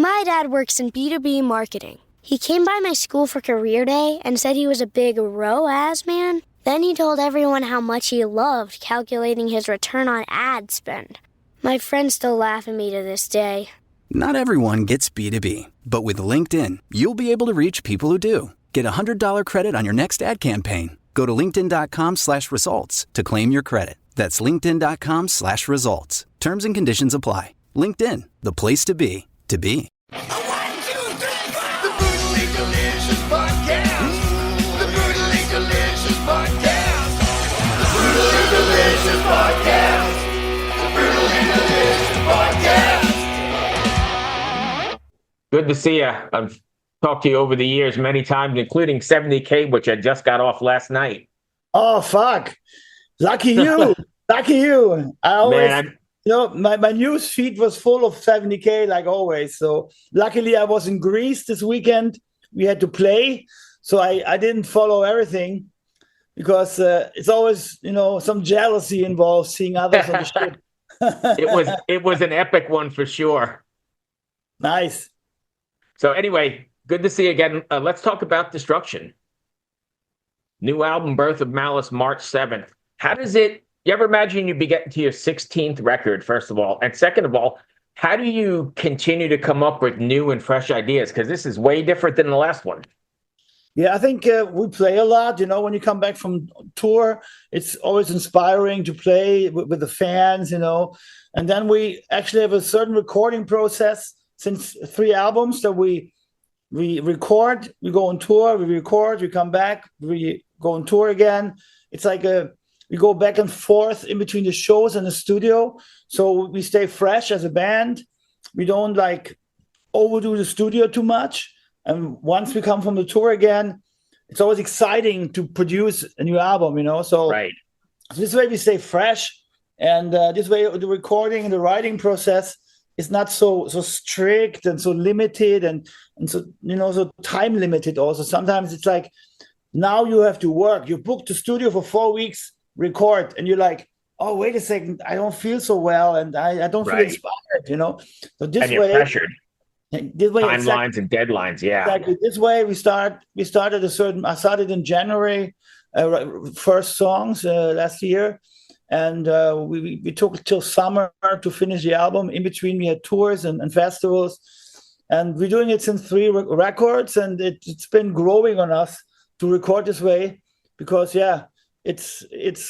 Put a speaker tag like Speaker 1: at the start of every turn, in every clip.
Speaker 1: My dad works in B2B marketing. He came by my school for career day and said he was a big ROAS man. Then he told everyone how much he loved calculating his return on ad spend. My friends still laugh at me to this day.
Speaker 2: Not everyone gets B2B, but with LinkedIn, you'll be able to reach people who do. Get a $100 credit on your next ad campaign. Go to linkedin.com/results to claim your credit. That's linkedin.com/results. Terms and conditions apply. LinkedIn, the place to be, to be.
Speaker 3: 1, 2, 3, 4. The Brutally Delicious Podcast. The Brutally Delicious Podcast. The Brutally Delicious Podcast. The Brutally Delicious Podcast.
Speaker 4: Good to see you. I've talked to you over the years many times, including 70K, which I just got off last night.
Speaker 5: Oh, fuck. Lucky you. Lucky you. I always, my news feed was full of 70K like always. So luckily I was in Greece this weekend. We had to play. So I didn't follow everything because it's always, some jealousy involved seeing others on the ship.
Speaker 4: It was an epic one for sure.
Speaker 5: Nice.
Speaker 4: So anyway, good to see you again. Let's talk about Destruction. New album, Birth of Malice, March 7th. How does it, you ever imagine you'd be getting to your 16th record, first of all? And second of all, how do you continue to come up with new and fresh ideas? Because this is way different than the last one.
Speaker 5: Yeah, I think we play a lot. When you come back from tour, it's always inspiring to play with the fans, And then we actually have a certain recording process since 3 albums that we record, we go on tour, we record, we come back, we go on tour again. It's like we go back and forth in between the shows and the studio. So we stay fresh as a band. We don't overdo the studio too much. And once we come from the tour again, it's always exciting to produce a new album, So,
Speaker 4: right.
Speaker 5: So this way we stay fresh. And this way the recording and the writing process is not so strict and so limited and so, so time limited also. Sometimes it's like, now you have to work. You booked the studio for 4 weeks, record, and you're like, oh, wait a second, I don't feel so well, and I don't feel inspired, So this
Speaker 4: and you're
Speaker 5: way,
Speaker 4: pressured.
Speaker 5: This way,
Speaker 4: timelines and deadlines, yeah.
Speaker 5: Exactly. This way, we started I started in January, first songs last year, and we took till summer to finish the album. In between, we had tours and festivals, and we're doing it since 3 records, and it's been growing on us to record this way because it's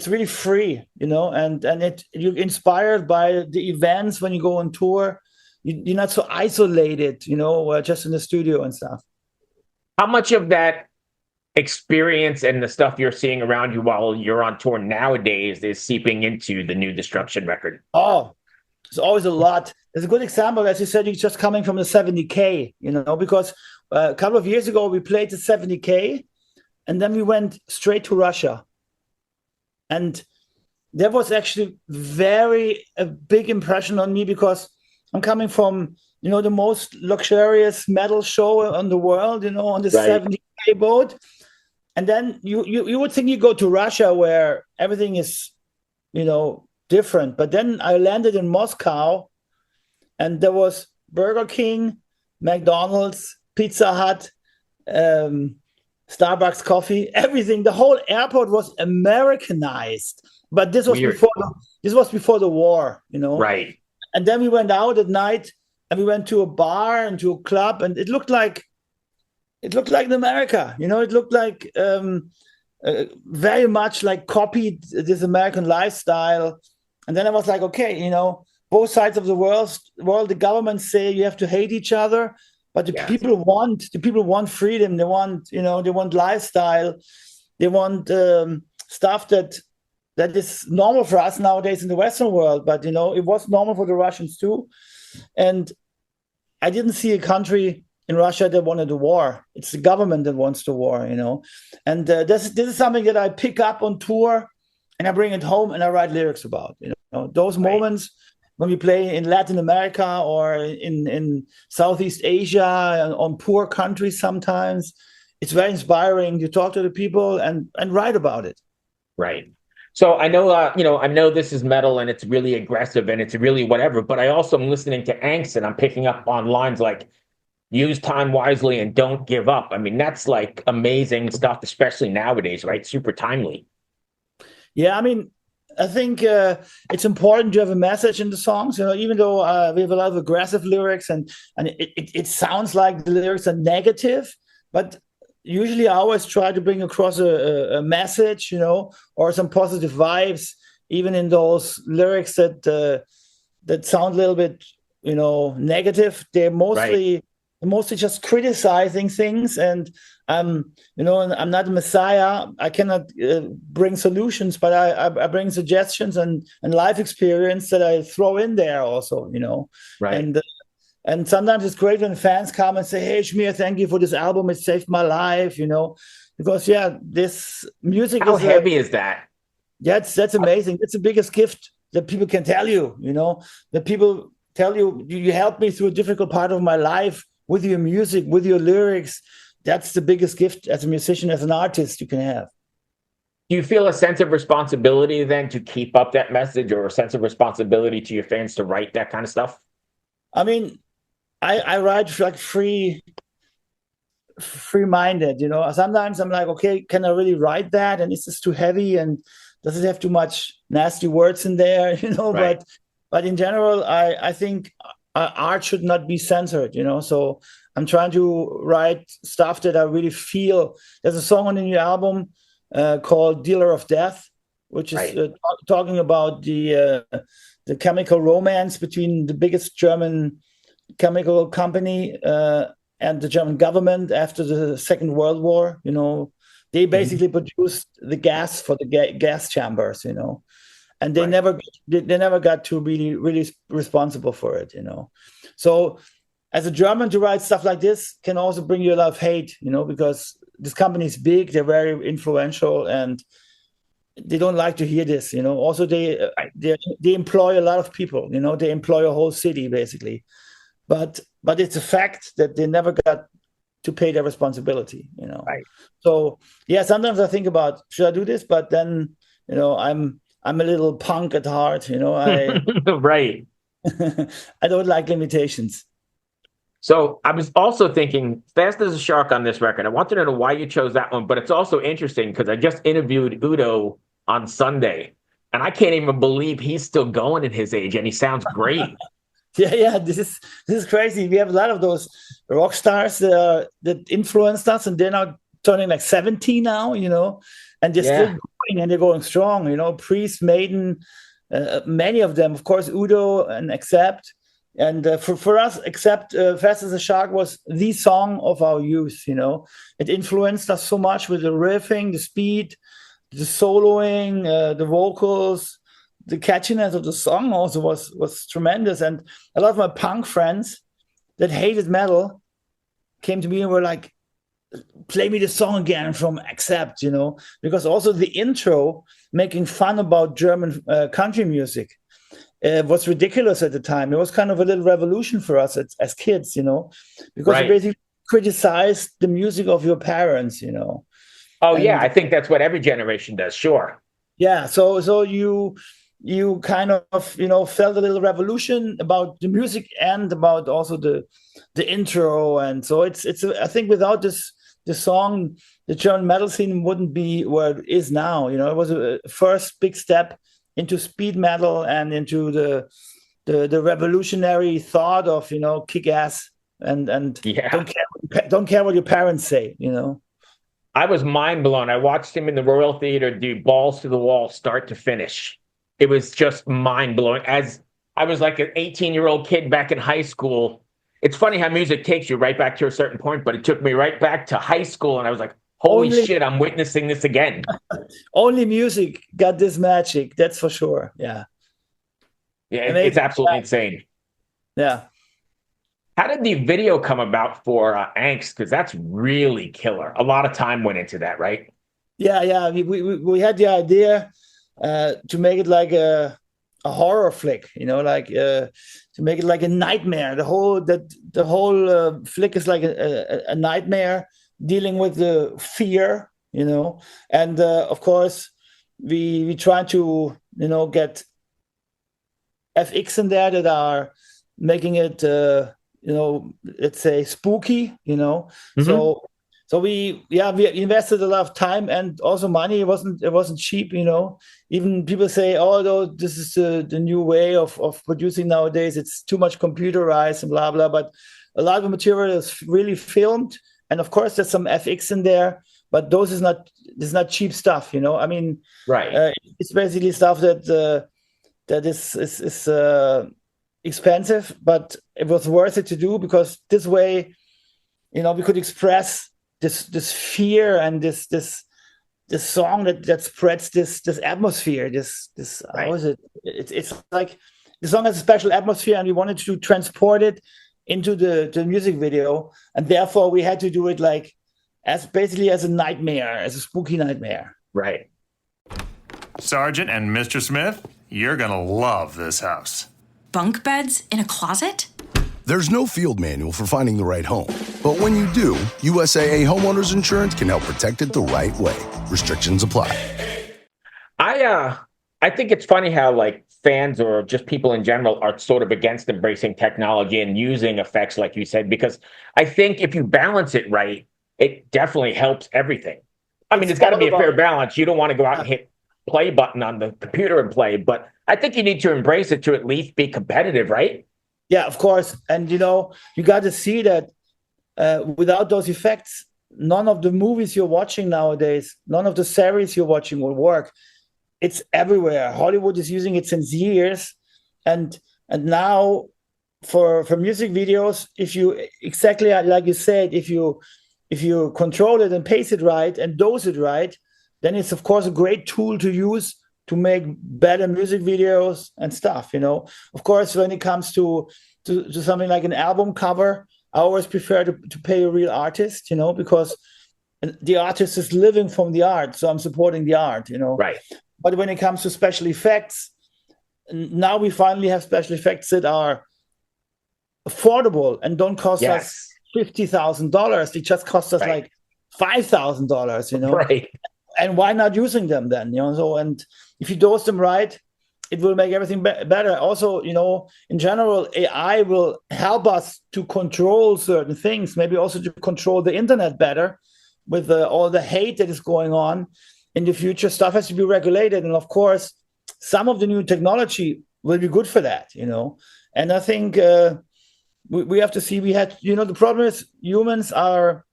Speaker 5: really free, and you're inspired by the events when you go on tour. You're not so isolated, just in the studio and stuff.
Speaker 4: How much of that experience and the stuff you're seeing around you while you're on tour nowadays is seeping into the new Destruction record?
Speaker 5: Oh, there's always a lot. There's a good example, as you said, you're just coming from the 70K, because a couple of years ago we played the 70K and then we went straight to Russia. And that was actually a big impression on me because I'm coming from, the most luxurious metal show in the world, on the 70K boat. And then you would think you go to Russia where everything is, different. But then I landed in Moscow and there was Burger King, McDonald's, Pizza Hut, Starbucks coffee, everything. The whole airport was Americanized. But this was before the war,
Speaker 4: Right.
Speaker 5: And then we went out at night and we went to a bar and to a club, and it looked like in America, It looked like very much like copied this American lifestyle. And then I was like, okay, both sides of the world, the governments say you have to hate each other, but the people want freedom. They want lifestyle. They want stuff that is normal for us nowadays in the Western world. But, it was normal for the Russians too. And I didn't see a country in Russia that wanted a war. It's the government that wants the war, And this is something that I pick up on tour and I bring it home and I write lyrics about, Those moments when we play in Latin America or in Southeast Asia, on poor countries sometimes, it's very inspiring to talk to the people and write about it.
Speaker 4: Right. So I know, I know this is metal and it's really aggressive and it's really whatever, but I also am listening to Angst and I'm picking up on lines like use time wisely and don't give up. I mean, that's like amazing stuff, especially nowadays, right? Super timely.
Speaker 5: Yeah, I mean, I think it's important to have a message in the songs. Even though we have a lot of aggressive lyrics and it sounds like the lyrics are negative, but usually I always try to bring across a message, or some positive vibes, even in those lyrics that sound a little bit, negative. They're mostly just criticizing things, and and I'm not a messiah. I cannot bring solutions, but I bring suggestions and life experience that I throw in there also,
Speaker 4: Right.
Speaker 5: And sometimes it's great when fans come and say, "Hey, Schmier, thank you for this album. It saved my life," because this music
Speaker 4: How
Speaker 5: is
Speaker 4: heavy is that?
Speaker 5: that's amazing. It's the biggest gift that people can tell you. That people tell you helped me through a difficult part of my life with your music, with your lyrics. That's the biggest gift as a musician, as an artist, you can have.
Speaker 4: Do you feel a sense of responsibility then to keep up that message, or a sense of responsibility to your fans to write that kind of stuff?
Speaker 5: I mean, I write like free-minded, Sometimes I'm like, okay, can I really write that? And is this too heavy? And does it have too much nasty words in there?
Speaker 4: Right.
Speaker 5: But in general, I think art should not be censored, So I'm trying to write stuff that I really feel. There's a song on the new album called "Dealer of Death," which is talking about the chemical romance between the biggest German chemical company and the German government after the Second World War. They basically produced the gas for the gas chambers, and they never got to be really responsible for it, So as a German, to write stuff like this can also bring you a lot of hate, because this company is big, they're very influential, and they don't like to hear this, Also, they employ a lot of people, They employ a whole city basically, but it's a fact that they never got to pay their responsibility,
Speaker 4: Right.
Speaker 5: So yeah, sometimes I think about, should I do this? But then, I'm a little punk at heart, I
Speaker 4: Right.
Speaker 5: I don't like limitations.
Speaker 4: So I was also thinking, Fast as a Shark on this record. I wanted to know why you chose that one, but it's also interesting because I just interviewed Udo on Sunday, and I can't even believe he's still going at his age, and he sounds great.
Speaker 5: Yeah, this is crazy. We have a lot of those rock stars that influenced us, and they're now turning like 70 now, and they're still going and they're going strong, Priest, Maiden, many of them, of course, Udo and A.N.G.S.T. And for us, A.N.G.S.T, Fast as a Shark was the song of our youth, It influenced us so much with the riffing, the speed, the soloing, the vocals, the catchiness of the song also was tremendous. And a lot of my punk friends that hated metal came to me and were like, play me the song again from A.N.G.S.T, because also the intro making fun about German country music was ridiculous at the time. It was kind of a little revolution for us as kids, because you basically criticized the music of your parents,
Speaker 4: Oh, yeah, I think that's what every generation does, sure.
Speaker 5: Yeah, so you kind of felt a little revolution about the music and about also the intro, and so it's I think without the song, the German metal scene wouldn't be where it is now. It was a first big step into speed metal and into the revolutionary thought of kick ass and don't care what your parents say.
Speaker 4: I was mind blown. I watched him in the Royal Theater do Balls to the Wall, start to finish. It was just mind blowing. As I was like an 18-year-old kid back in high school. It's funny how music takes you right back to a certain point, but it took me right back to high school, and I was like, holy shit, I'm witnessing this again.
Speaker 5: Only music got this magic, that's for sure. Yeah.
Speaker 4: Yeah, it's absolutely insane.
Speaker 5: Yeah.
Speaker 4: How did the video come about for A.N.G.S.T? Because that's really killer. A lot of time went into that, right?
Speaker 5: Yeah. We had the idea to make it like a horror flick, to make it like a nightmare. The whole flick is like a nightmare dealing with the fear, and of course we try to get FX in there that are making it let's say spooky, so we invested a lot of time and also money. It wasn't cheap, even people say, oh no, this is the new way of producing nowadays, it's too much computerized and blah blah, but a lot of the material is really filmed, and of course there's some FX in there, but this is not cheap stuff, I mean,
Speaker 4: right.
Speaker 5: It's basically stuff that is expensive, but it was worth it to do, because this way, we could express this fear and this song that spreads this atmosphere. This
Speaker 4: right.
Speaker 5: How is it? It's like the song has a special atmosphere, and we wanted to transport it into the music video, and therefore we had to do it like as a nightmare, as a spooky nightmare.
Speaker 4: Right.
Speaker 6: Sergeant and Mr. Smith, you're gonna love this house.
Speaker 7: Bunk beds in a closet?
Speaker 8: There's no field manual for finding the right home. But when you do, USAA Homeowners Insurance can help protect it the right way. Restrictions apply.
Speaker 4: I think it's funny how like fans or just people in general are sort of against embracing technology and using effects, like you said, because I think if you balance it right, it definitely helps everything. I mean, it's got to be a fair balance. You don't want to go out and hit play button on the computer and play, but I think you need to embrace it to at least be competitive, right?
Speaker 5: Yeah, of course. And you got to see that without those effects, none of the movies you're watching nowadays, none of the series you're watching will work. It's everywhere. Hollywood is using it since years, and now for music videos, if you, exactly like you said, if you control it and pace it right and dose it right, then it's of course a great tool to use to make better music videos and stuff. Of course, when it comes to something like an album cover, I always prefer to pay a real artist, because the artist is living from the art, so I'm supporting the art,
Speaker 4: Right.
Speaker 5: But when it comes to special effects, now we finally have special effects that are affordable and don't cost us $50,000. They just cost us like $5,000,
Speaker 4: Right.
Speaker 5: And why not using them then? So, and if you dose them right, it will make everything better. Also, in general, AI will help us to control certain things, maybe also to control the internet better with all the hate that is going on. In the future, stuff has to be regulated. And of course, some of the new technology will be good for that, And I think we have to see, the problem is humans are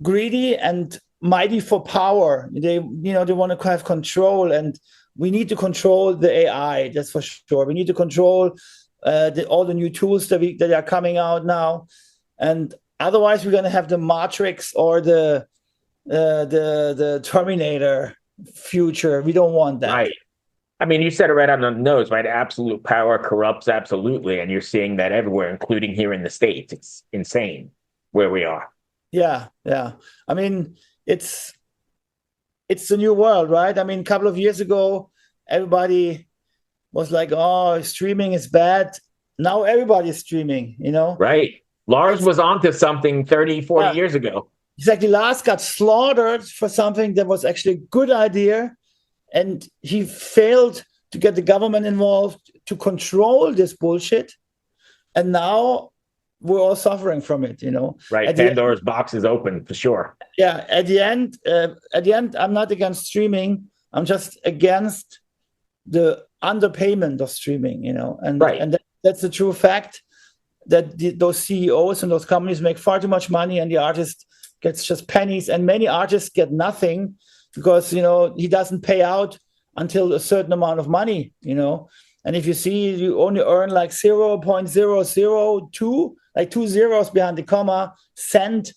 Speaker 5: greedy and mighty for power. They want to have control, and we need to control the AI. That's for sure. We need to control all the new tools that are coming out now, and otherwise we're going to have the Matrix or the Terminator future. We don't want that.
Speaker 4: Right. I mean, you said it right on the nose, right? Absolute power corrupts absolutely, and you're seeing that everywhere, including here in the States. It's insane where we are.
Speaker 5: Yeah. I mean, it's the new world, right? I mean, a couple of years ago, everybody was like, oh, streaming is bad. Now everybody's streaming,
Speaker 4: Right. Lars was onto something 30, 40 years ago.
Speaker 5: Exactly. Lars got slaughtered for something that was actually a good idea, and he failed to get the government involved to control this bullshit. And now we're all suffering from it,
Speaker 4: Right. Pandora's box is open for sure.
Speaker 5: Yeah. At the end, I'm not against streaming. I'm just against the underpayment of streaming, and
Speaker 4: right.
Speaker 5: And that's the true fact, that those CEOs and those companies make far too much money, and the artist gets just pennies, and many artists get nothing because, he doesn't pay out until a certain amount of money, And if you see, you only earn like 0.002, like 2 zeros behind the comma, cent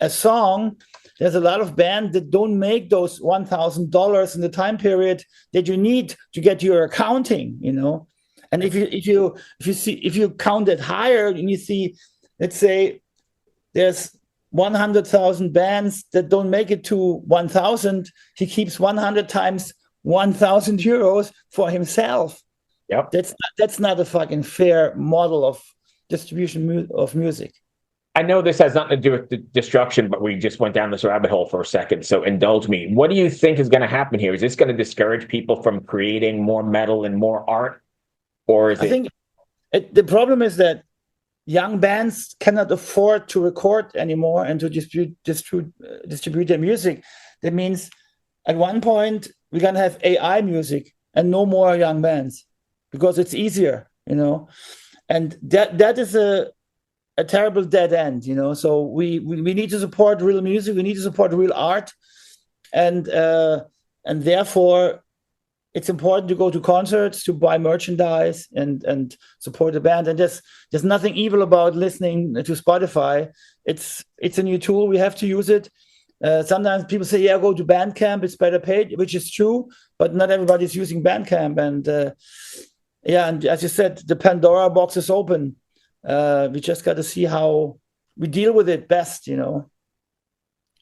Speaker 5: a song. There's a lot of bands that don't make those $1,000 in the time period that you need to get your accounting, And if you count it higher, and you see, let's say there's 100,000 bands that don't make it to 1,000, he keeps 100 times 1,000 euros for himself.
Speaker 4: Yep.
Speaker 5: That's not a fucking fair model of distribution of music.
Speaker 4: I know this has nothing to do with the destruction, but we just went down this rabbit hole for a second. So indulge me. What do you think is going to happen here? Is this going to discourage people from creating more metal and more art? Or is
Speaker 5: I think the problem is that young bands cannot afford to record anymore and to distribute their music. That means at one point we're going to have AI music and no more young bands because it's easier, and that is a terrible dead end, so we need to support real music, we need to support real art, and therefore it's important to go to concerts, to buy merchandise and support the band. And there's nothing evil about listening to Spotify. It's a new tool, we have to use it. Sometimes people say, yeah, go to Bandcamp, it's better paid, which is true, but not everybody's using Bandcamp. And and as you said, the Pandora box is open. We just got to see how we deal with it best,
Speaker 4: All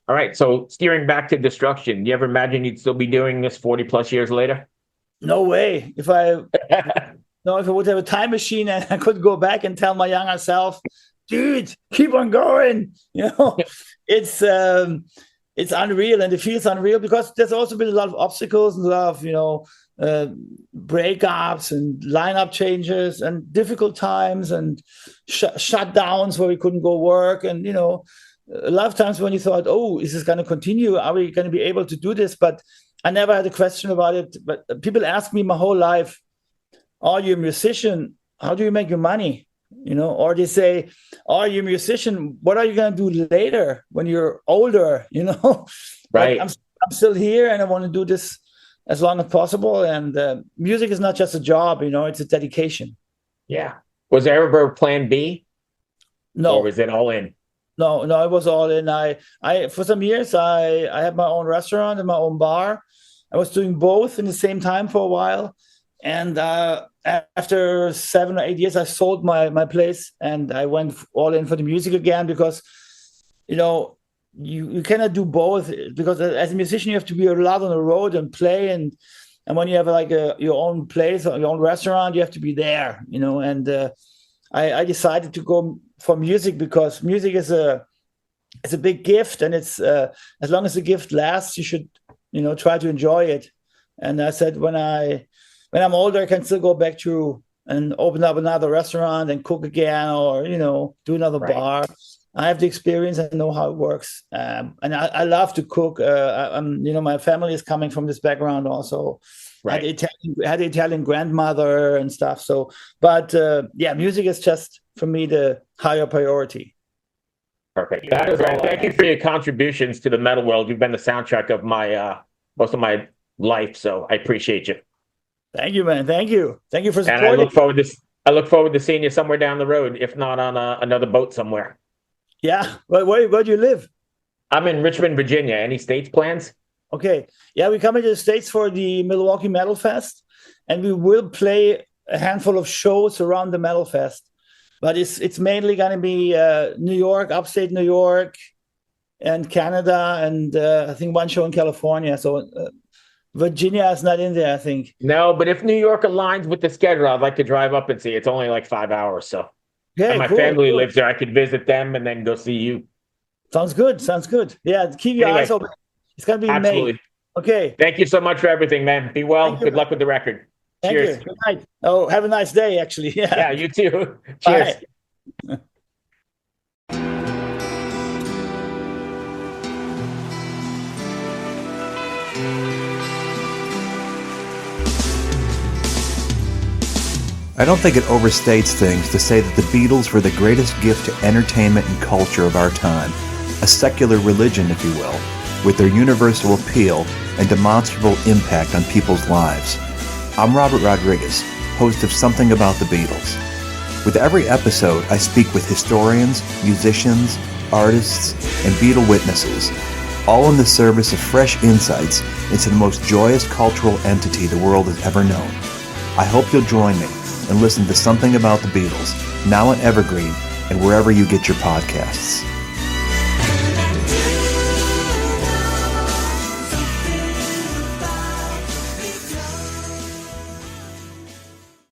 Speaker 4: right. So steering back to destruction, do you ever imagine you'd still be doing this 40 plus years later?
Speaker 5: No way. If I would have a time machine and I could go back and tell my younger self, dude, keep on going. It's unreal, and it feels unreal because there's also been a lot of obstacles and a lot of, breakups and lineup changes and difficult times and shutdowns where we couldn't go work. And, a lot of times when you thought, oh, is this going to continue? Are we going to be able to do this? But I never had a question about it. But people ask me my whole life, are you a musician? How do you make your money? Or they say, are you a musician? What are you going to do later when you're older?
Speaker 4: Right.
Speaker 5: I'm still here and I want to do this as long as possible. And music is not just a job, it's a dedication.
Speaker 4: Yeah. Was there ever a plan B?
Speaker 5: No.
Speaker 4: Or was it all in?
Speaker 5: No, it was all in. I for some years, I had my own restaurant and my own bar. I was doing both in the same time for a while. And after 7 or 8 years, I sold my place and I went all in for the music again because, you cannot do both because as a musician, you have to be a lot on the road and play. And when you have your own place or your own restaurant, you have to be there, and I decided to go for music because music is a big gift, and it's as long as the gift lasts, you should try to enjoy it. And I said when I'm older, I can still go back to and open up another restaurant and cook again, or do another bar. I have the experience and know how it works, and I love to cook. My family is coming from this background also. Right. Had Italian grandmother and stuff. So, but music is just for me the higher priority.
Speaker 4: Perfect. That is right. Thank you for your contributions to the metal world. You've been the soundtrack of my most of my life, so I appreciate you.
Speaker 5: Thank you, man. Thank you for supporting.
Speaker 4: And I look forward to seeing you somewhere down the road, if not on another boat somewhere.
Speaker 5: Yeah. Where do you live?
Speaker 4: I'm in Richmond, Virginia. Any States plans?
Speaker 5: Okay. Yeah, we're coming to the States for the Milwaukee Metal Fest, and we will play a handful of shows around the Metal Fest. But it's mainly going to be New York, upstate New York, and Canada, and I think one show in California. So Virginia is not in there, I think.
Speaker 4: No, but if New York aligns with the schedule, I'd like to drive up and see. It's only like 5 hours, so.
Speaker 5: Yeah,
Speaker 4: and my family lives there. I could visit them and then go see you.
Speaker 5: Sounds good. Yeah, keep your eyes open. It's going to be
Speaker 4: absolutely.
Speaker 5: May. Okay.
Speaker 4: Thank you so much for everything, man. Be well. Good luck with the record.
Speaker 5: Thank
Speaker 4: Cheers.
Speaker 5: you. Good night. Oh, have a nice day, actually.
Speaker 4: Yeah, you too. Cheers.
Speaker 5: Bye.
Speaker 9: I don't think it overstates things to say that the Beatles were the greatest gift to entertainment and culture of our time, a secular religion, if you will, with their universal appeal and demonstrable impact on people's lives. I'm Robert Rodriguez, host of Something About the Beatles. With every episode, I speak with historians, musicians, artists, and Beatle witnesses, all in the service of fresh insights into the most joyous cultural entity the world has ever known. I hope you'll join me and listen to Something About the Beatles, now on Evergreen and wherever you get your podcasts.